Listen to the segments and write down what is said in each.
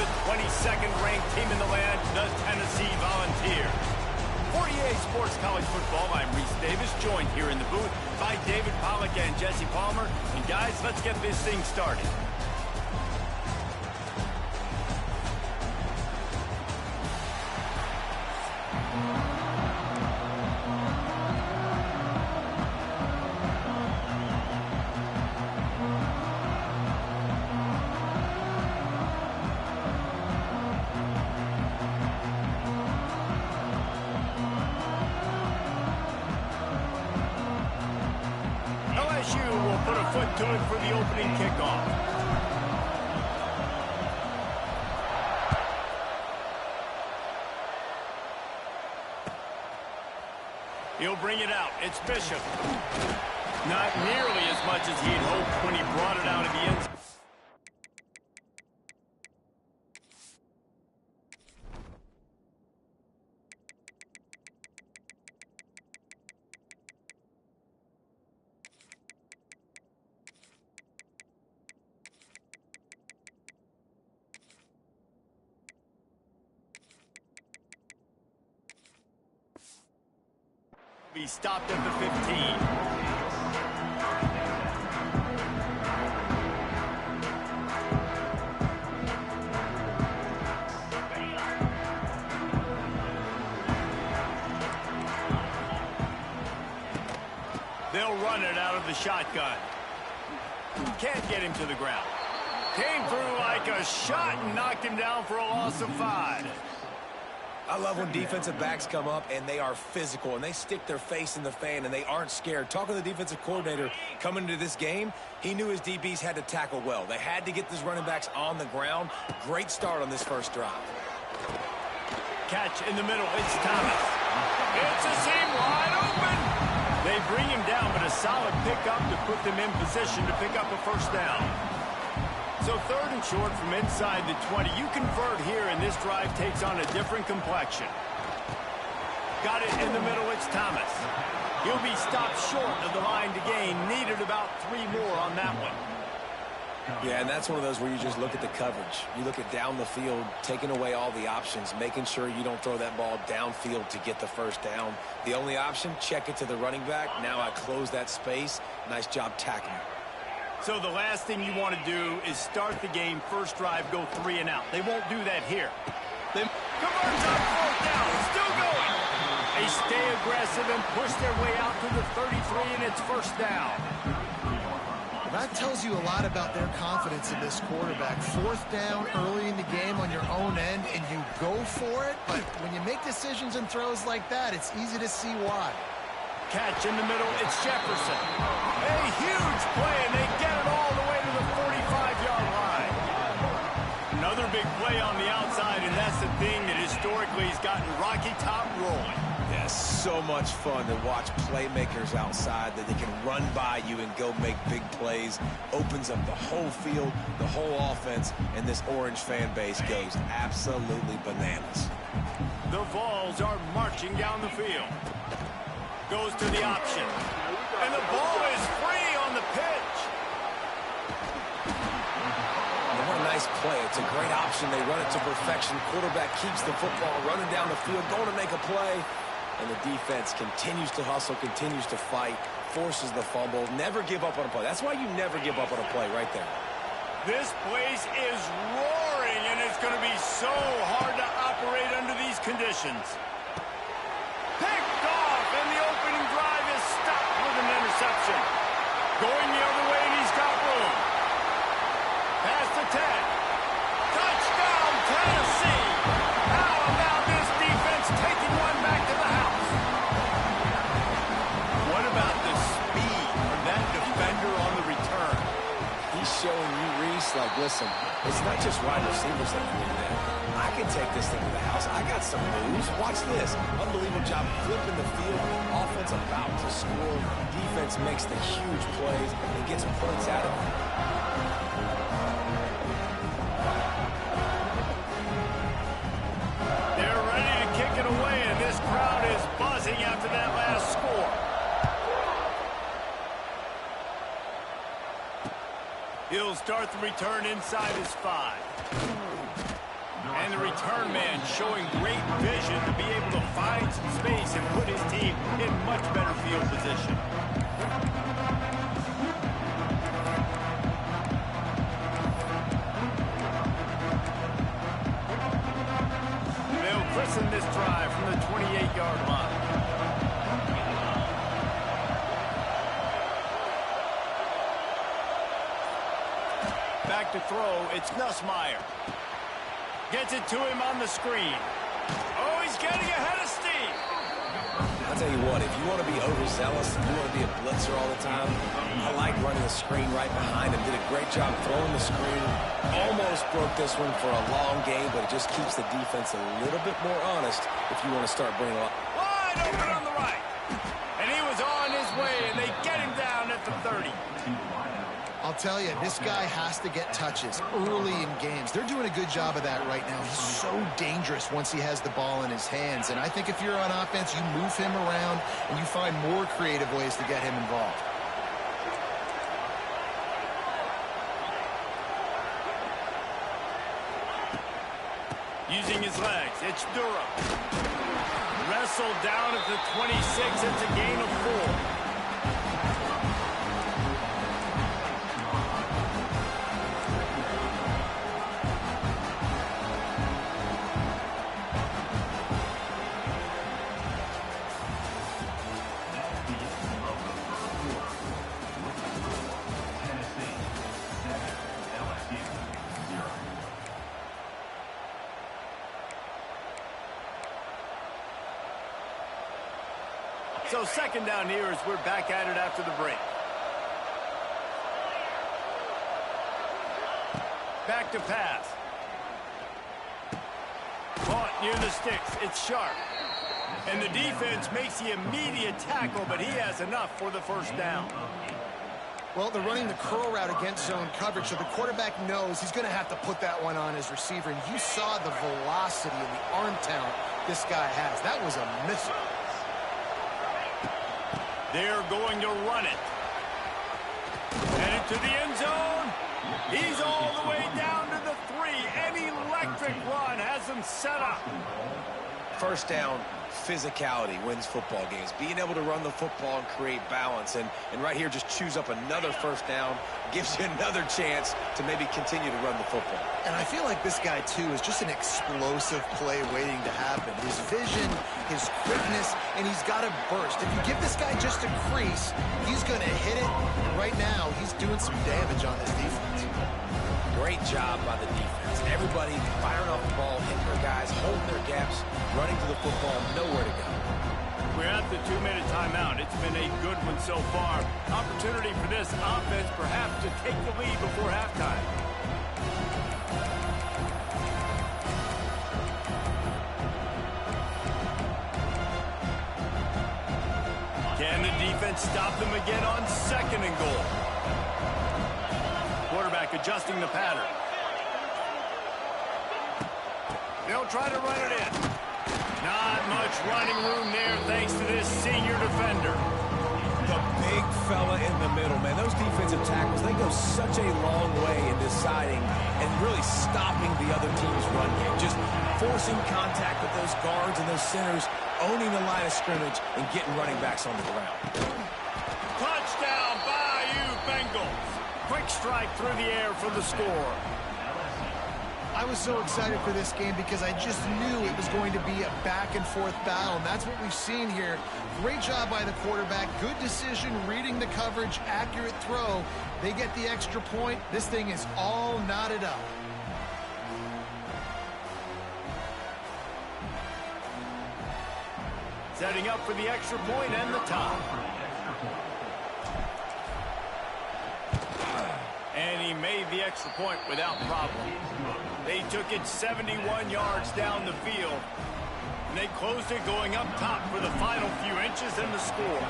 the 22nd ranked team in the land, the Tennessee Volunteers. For EA Sports College Football, I'm Reese Davis, joined here in the booth by David Pollack and Jesse Palmer. And guys, let's get this thing started. LSU will put a foot to it for the opening kickoff. He'll bring it out. It's Bishop. Not nearly as much as he had hoped when he brought it out of the end zone. He stopped at the 15. They'll run it out of the shotgun. Can't get him to the ground. Came through like a shot and knocked him down for a loss of 5. I love when defensive backs come up and they are physical and they stick their face in the fan and they aren't scared. Talking to the defensive coordinator coming into this game, he knew his DBs had to tackle well. They had to get these running backs on the ground. Great start on this first drive. Catch in the middle. It's Thomas. It's a seam wide open. They bring him down, but a solid pickup to put them in position to pick up a first down. So 3rd and short from inside the 20. You convert here, and this drive takes on a different complexion. Got it in the middle. It's Thomas. He'll be stopped short of the line to gain. Needed about 3 more on that one. Yeah, and that's one of those where you just look at the coverage. You look at down the field, taking away all the options, making sure you don't throw that ball downfield to get the first down. The only option, check it to the running back. Now I close that space. Nice job tackling. So the last thing you want to do is start the game, first drive, go 3 and out. They won't do that here. They converts on 4th down, still going. They stay aggressive and push their way out to the 33, and it's first down. That tells you a lot about their confidence in this quarterback. 4th down early in the game on your own end, and you go for it. But when you make decisions and throws like that, it's easy to see why. Catch in the middle, it's Jefferson. A huge play, and they get it all the way to the 45-yard line. Another big play on the outside, and that's the thing that historically has gotten Rocky Top rolling. Yeah, so much fun to watch playmakers outside that they can run by you and go make big plays. Opens up the whole field, the whole offense, and this Orange fan base goes absolutely bananas. The Vols are marching down the field. Goes to the option. And the ball is free on the pitch. And what a nice play. It's a great option. They run it to perfection. Quarterback keeps the football, running down the field, going to make a play. And the defense continues to hustle, continues to fight, forces the fumble. Never give up on a play. That's why you never give up on a play right there. This place is roaring, and it's going to be so hard to operate under these conditions. Picked off, and the opening drive is stopped with an interception. Going the other way, and he's got room. Pass to 10. Touchdown, Tennessee. How about this defense taking one back to the house? What about the speed of that defender on the return? He's showing you, Reese, like, listen, it's not just wide receivers that can do that. I can take this thing to the house. I got some moves. Watch this. Unbelievable job flipping the field. Offense about to score. Defense makes the huge plays and gets points out of it. They're ready to kick it away, and this crowd is buzzing after that last score. He'll start the return inside his 5. And the return man showing great vision to be able to find some space and put his team in much better field position. They'll christen this drive from the 28-yard line. Back to throw, it's Nussmeier. Gets it to him on the screen. Oh, he's getting ahead of steam. I'll tell you what, if you want to be overzealous and you want to be a blitzer all the time, I like running the screen right behind him. Did a great job throwing the screen. Almost broke this one for a long game, but it just keeps the defense a little bit more honest if you want to start bringing a lot. Wide open on the right. And he was on his way, and they get him down at the 30. I'll tell you, this guy has to get touches early in games. They're doing a good job of that right now. He's so dangerous once he has the ball in his hands. And I think if you're on offense, you move him around and you find more creative ways to get him involved. Using his legs, it's Durham. Wrestled down at the 26. It's a gain of 4. So second down here as we're back at it after the break. Back to pass. Caught near the sticks. It's Sharp. And the defense makes the immediate tackle, but he has enough for the first down. Well, they're running the curl route against zone coverage, so the quarterback knows he's going to have to put that one on his receiver. And you saw the velocity and the arm talent this guy has. That was a missile. They're going to run it. Headed to the end zone. He's all the way down to the 3. An electric run has him set up. First down, physicality wins football games. Being able to run the football and create balance. And right here, just choose up another first down. Gives you another chance to maybe continue to run the football. And I feel like this guy, too, is just an explosive play waiting to happen. His vision, his quickness, and he's got a burst. If you give this guy just a crease, he's going to hit it. And right now, he's doing some damage on this defense. Great job by the defense. Everybody firing off the ball, hitting their guys, holding their gaps, running to the football, nowhere to go. We're at the 2-minute timeout. It's been a good one so far. Opportunity for this offense perhaps to take the lead before halftime. Can the defense stop them again on second and goal? Quarterback adjusting the pattern. They'll try to run it in. Not much running room there thanks to this senior defender. The big fella in the middle, man. Those defensive tackles, they go such a long way in deciding and really stopping the other team's run game. Just forcing contact with those guards and those centers, owning the line of scrimmage, and getting running backs on the ground. Touchdown, Bayou Bengals. Quick strike through the air for the score. I was so excited for this game because I just knew it was going to be a back-and-forth battle, and that's what we've seen here. Great job by the quarterback. Good decision, reading the coverage, accurate throw. They get the extra point. This thing is all knotted up. Setting up for the extra point and the top. And he made the extra point without problem. They took it 71 yards down the field. And they closed it going up top for the final few inches in the score.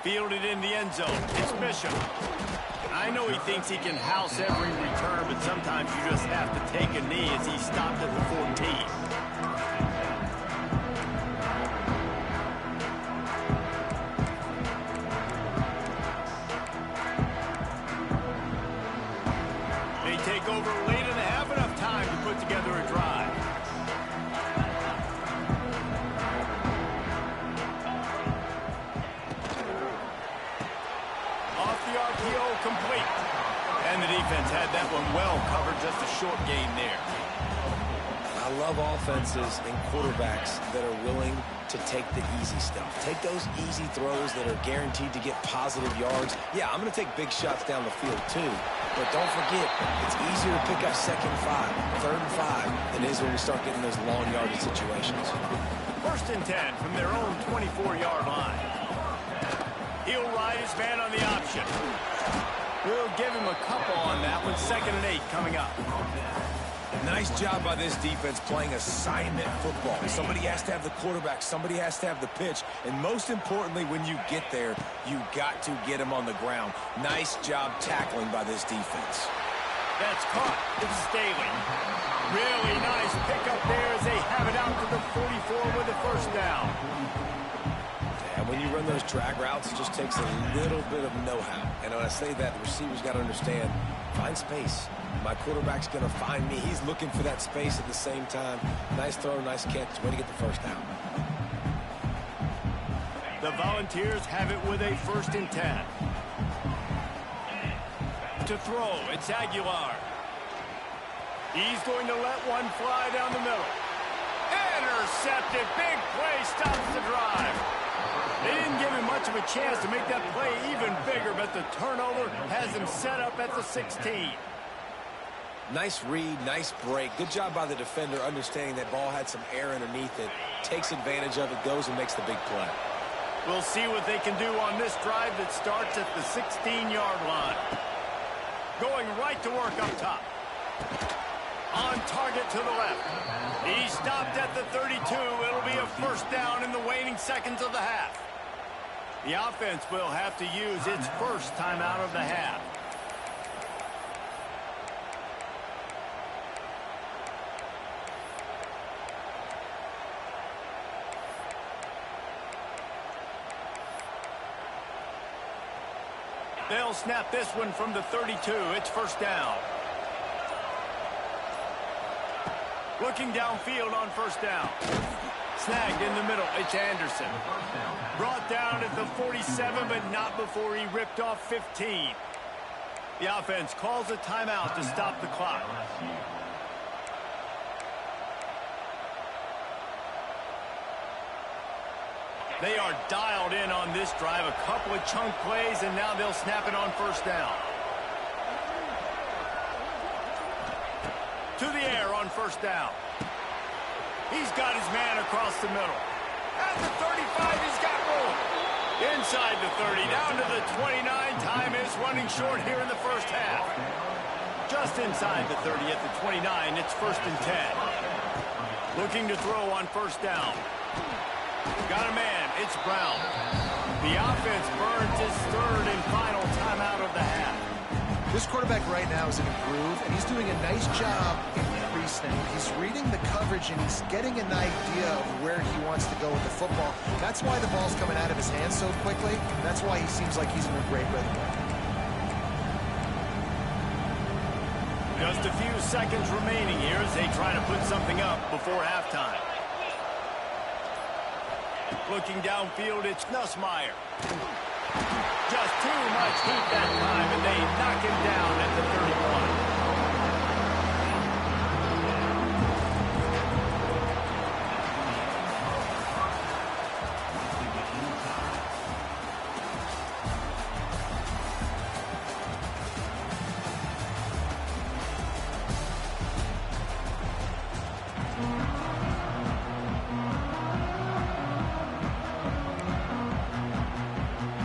Fielded in the end zone. It's Bishop. I know he thinks he can house every return, but sometimes you just have to take a knee as he stopped at the 14. complete. And the defense had that one well covered, just a short gain there. I love offenses and quarterbacks that are willing to take the easy stuff. Take those easy throws that are guaranteed to get positive yards. Yeah, I'm going to take big shots down the field too. But don't forget, it's easier to pick up 2nd and 5, 3rd and 5 than it is when we start getting those long yardage situations. 1st and 10 from their own 24-yard line. He'll ride his man on the option. We'll give him a couple on that one. 2nd and 8 coming up. Nice job by this defense playing assignment football. Somebody has to have the quarterback. Somebody has to have the pitch. And most importantly, when you get there, you got to get him on the ground. Nice job tackling by this defense. That's caught. It's Staley. Really nice pickup there as they have it out to the 44 with the 1st down. And when you run those drag routes, it just takes a little bit of know-how. And when I say that, the receivers got to understand, find space. My quarterback's going to find me. He's looking for that space at the same time. Nice throw, nice catch. Way to get the 1st down. The Volunteers have it with a 1st and 10. To throw, it's Aguilar. He's going to let one fly down the middle. Intercepted. Big play stops the drive. They didn't give him much of a chance to make that play even bigger, but the turnover has him set up at the 16. Nice read, nice break. Good job by the defender understanding that ball had some air underneath it. Takes advantage of it, goes and makes the big play. We'll see what they can do on this drive that starts at the 16-yard line. Going right to work up top. On target to the left. He stopped at the 32. It'll be a 1st down in the waning seconds of the half. The offense will have to use its 1st timeout of the half. They'll snap this one from the 32. It's 1st down. Looking downfield on 1st down. Snagged in the middle. It's Anderson. Brought down at the 47, but not before he ripped off 15. The offense calls a timeout to stop the clock. They are dialed in on this drive. A couple of chunk plays, and now they'll snap it on 1st down. To the air on 1st down. He's got his man across the middle. At the 35, he's got room. Inside the 30, down to the 29. Time is running short here in the 1st half. Just inside the 30 at the 29, it's 1st and 10. Looking to throw on 1st down. Got a man, it's Brown. The offense burns his 3rd and final timeout of the half. This quarterback right now is in a groove, and he's doing a nice job in pre-snap. He's reading the coverage, and he's getting an idea of where he wants to go with the football. That's why the ball's coming out of his hands so quickly. That's why he seems like he's in a great rhythm. Just a few seconds remaining here as they try to put something up before halftime. Looking downfield, it's Nussmeier. Just too much heat that time, and they knock him down at the 31.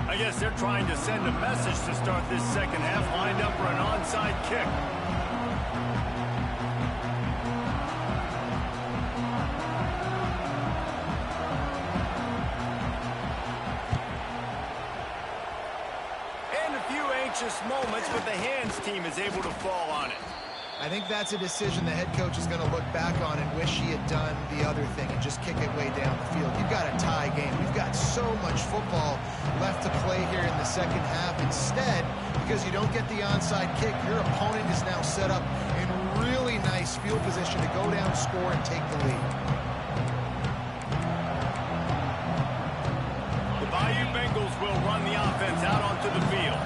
I guess they're trying to send a message to start this 2nd half, lined up for an onside kick. And a few anxious moments, but the hands team is able to fall on it. I think that's a decision the head coach is going to look back on and wish he had done the other thing and just kick it way down the field. You've got a tie game. We've got so much football left to play here in the 2nd half. Instead, because you don't get the onside kick, your opponent is now set up in really nice field position to go down, score, and take the lead. The Bayou Bengals will run the offense out onto the field.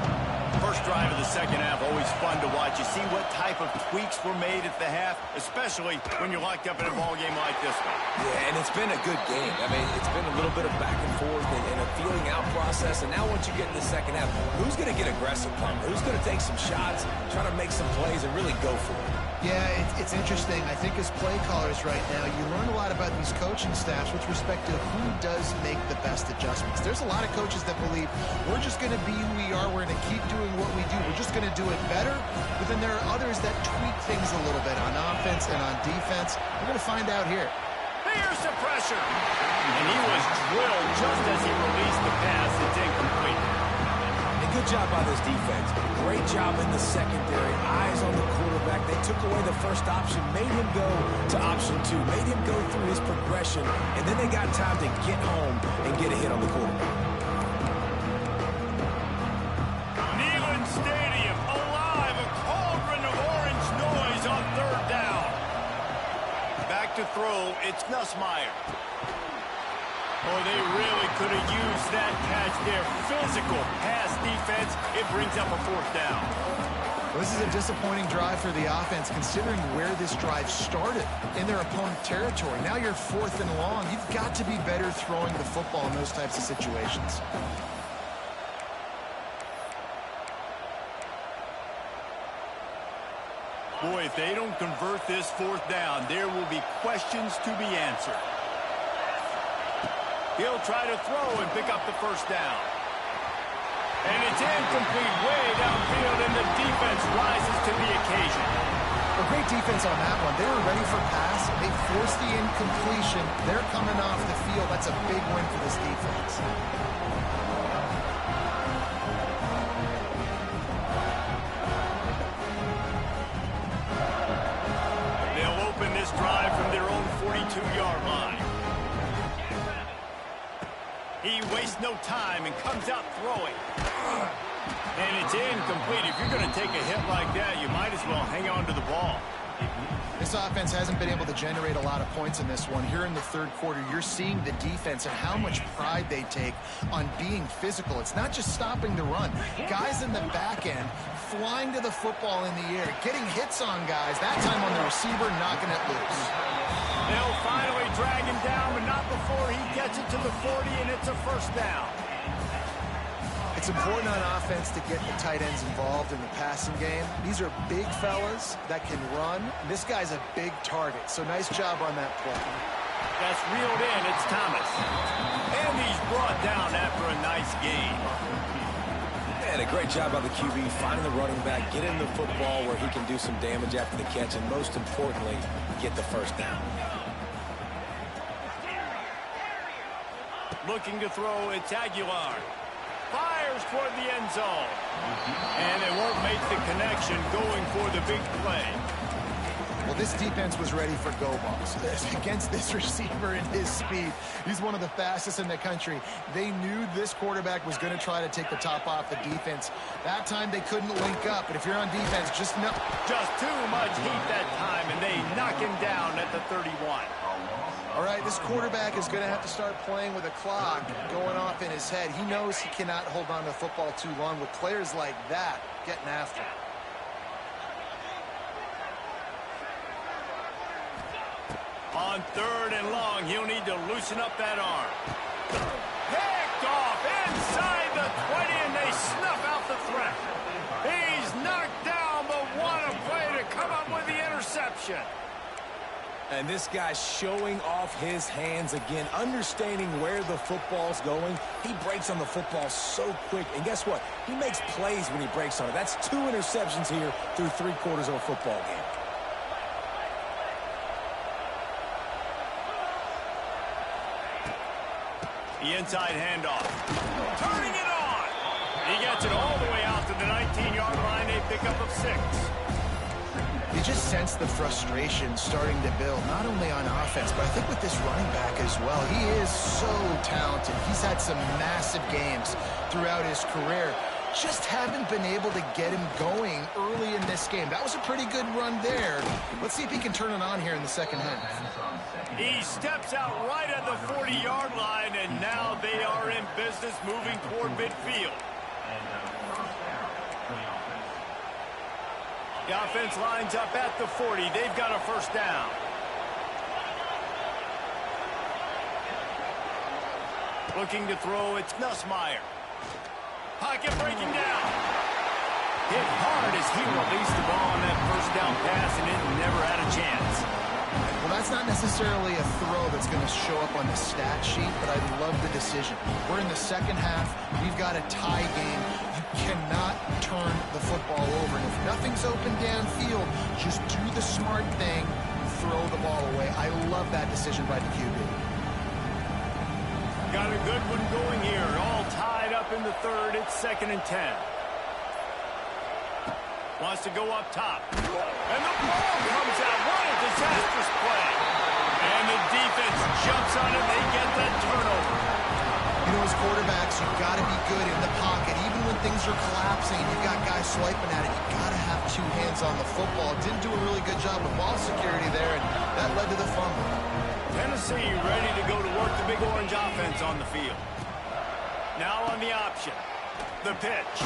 First drive of the second half, always fun to watch. You see what type of tweaks were made at the half, especially when you're locked up in a ball game like this one. Yeah, and it's been a good game. I mean, it's been a little bit of back and forth and a feeling out process. And now once you get in the second half, who's going to get aggressive, Palmer? Who's going to take some shots, try to make some plays, and really go for it? Yeah, it's interesting. I think as play callers right now, you learn a lot about these coaching staffs with respect to who does make the best adjustments. There's a lot of coaches that believe we're just going to be who we are. We're going to keep doing what we do. We're just going to do it better. But then there are others that tweak things a little bit on offense and on defense. We're going to find out here. Here's the pressure. And he was drilled just as he released the pass. It's incomplete. Good job by this defense. Great job in the secondary. Eyes on the quarterback. They took away the first option, made him go to option 2, made him go through his progression, and then they got time to get home and get a hit on the quarterback. Neyland Stadium alive, a cauldron of orange noise on third down. Back to throw, it's Nussmeier. Oh, they really could have used that catch there. Physical pass defense. It brings up a fourth down. Well, this is a disappointing drive for the offense, considering where this drive started in their opponent territory. Now you're 4th and long. You've got to be better throwing the football in those types of situations. Boy, if they don't convert this 4th down, there will be questions to be answered. He'll try to throw and pick up the first down. And it's incomplete way downfield, and the defense rises to the occasion. A great defense on that one. They were ready for pass. They forced the incompletion. They're coming off the field. That's a big win for this defense. They'll open this drive from their own 42-yard line. He wastes no time and comes out throwing. And it's incomplete. If you're going to take a hit like that, you might as well hang on to the ball. This offense hasn't been able to generate a lot of points in this one. Here in the third quarter, you're seeing the defense and how much pride they take on being physical. It's not just stopping the run. Guys in the back end flying to the football in the air, getting hits on guys, that time on the receiver, knocking it loose. They'll finally drag him down, but not before he gets it to the 40, and it's a first down. It's important on offense to get the tight ends involved in the passing game. These are big fellas that can run. This guy's a big target, so nice job on that play. That's reeled in. It's Thomas. And he's brought down after a nice gain. And a great job by the QB finding the running back, getting the football where he can do some damage after the catch, and most importantly, get the first down. Looking to throw, it's Aguilar. Fires toward the end zone. And they won't make the connection going for the big play. Well, this defense was ready for go balls. Against this receiver and his speed, he's one of the fastest in the country. They knew this quarterback was going to try to take the top off the defense. That time they couldn't link up, but if you're on defense, just know. Just too much heat that time, and they knock him down at the 31. All right, this quarterback is going to have to start playing with a clock going off in his head. He knows he cannot hold on to the football too long with players like that getting after him. On third and long, he'll need to loosen up that arm. Picked off inside the 20, and they snuff out the threat. He's knocked down, but what a play to come up with the interception. And this guy's showing off his hands again, understanding where the football's going. He breaks on the football so quick. And guess what? He makes plays when he breaks on it. That's 2 interceptions here through 3 quarters of a football game. The inside handoff. Turning it on. He gets it all the way out to the 19-yard line. A pickup of 6. You just sense the frustration starting to build, not only on offense, but I think with this running back as well. He is so talented. He's had some massive games throughout his career. Just haven't been able to get him going early in this game. That was a pretty good run there. Let's see if he can turn it on here in the second half. He steps out right at the 40-yard line, and now they are in business moving toward midfield. The offense lines up at the 40. They've got a first down. Looking to throw, it's Nussmeier. Pocket breaking down. Hit hard as he released the ball on that first down pass, and it never had a chance. Well, that's not necessarily a throw that's going to show up on the stat sheet, but I love the decision. We're in the second half. We've got a tie game. You cannot turn the football over. And if nothing's open downfield, just do the smart thing, throw the ball away. I love that decision by the QB. Got a good one going here. All tied up in the third. It's 2nd and 10. Wants to go up top. And the ball comes out. What a disastrous play. And the defense jumps on it. They get that turnover. You know, as quarterbacks, you've got to be good in the pocket. Even when things are collapsing, you've got guys swiping at it. You've got to have two hands on the football. Didn't do a really good job with ball security there, and that led to the fumble. Tennessee ready to go to work the Big Orange offense on the field. Now on the option. The pitch.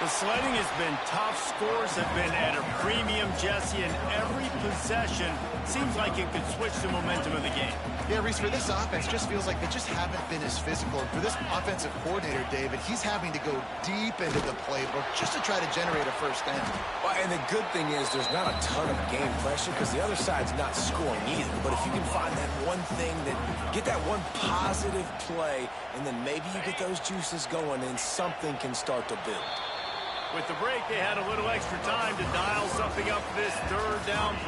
The sledding has been tough. Scores have been at a premium, Jesse, and every possession seems like it could switch the momentum of the game. Yeah, Reese, for this offense, just feels like they just haven't been as physical. And for this offensive coordinator, David, he's having to go deep into the playbook just to try to generate a first down. Well, and the good thing is there's not a ton of game pressure because the other side's not scoring either. But if you can find that one thing, that get that one positive play, and then maybe you get those juices going and something can start to build. With the break, they had a little extra time to dial something up for this third down.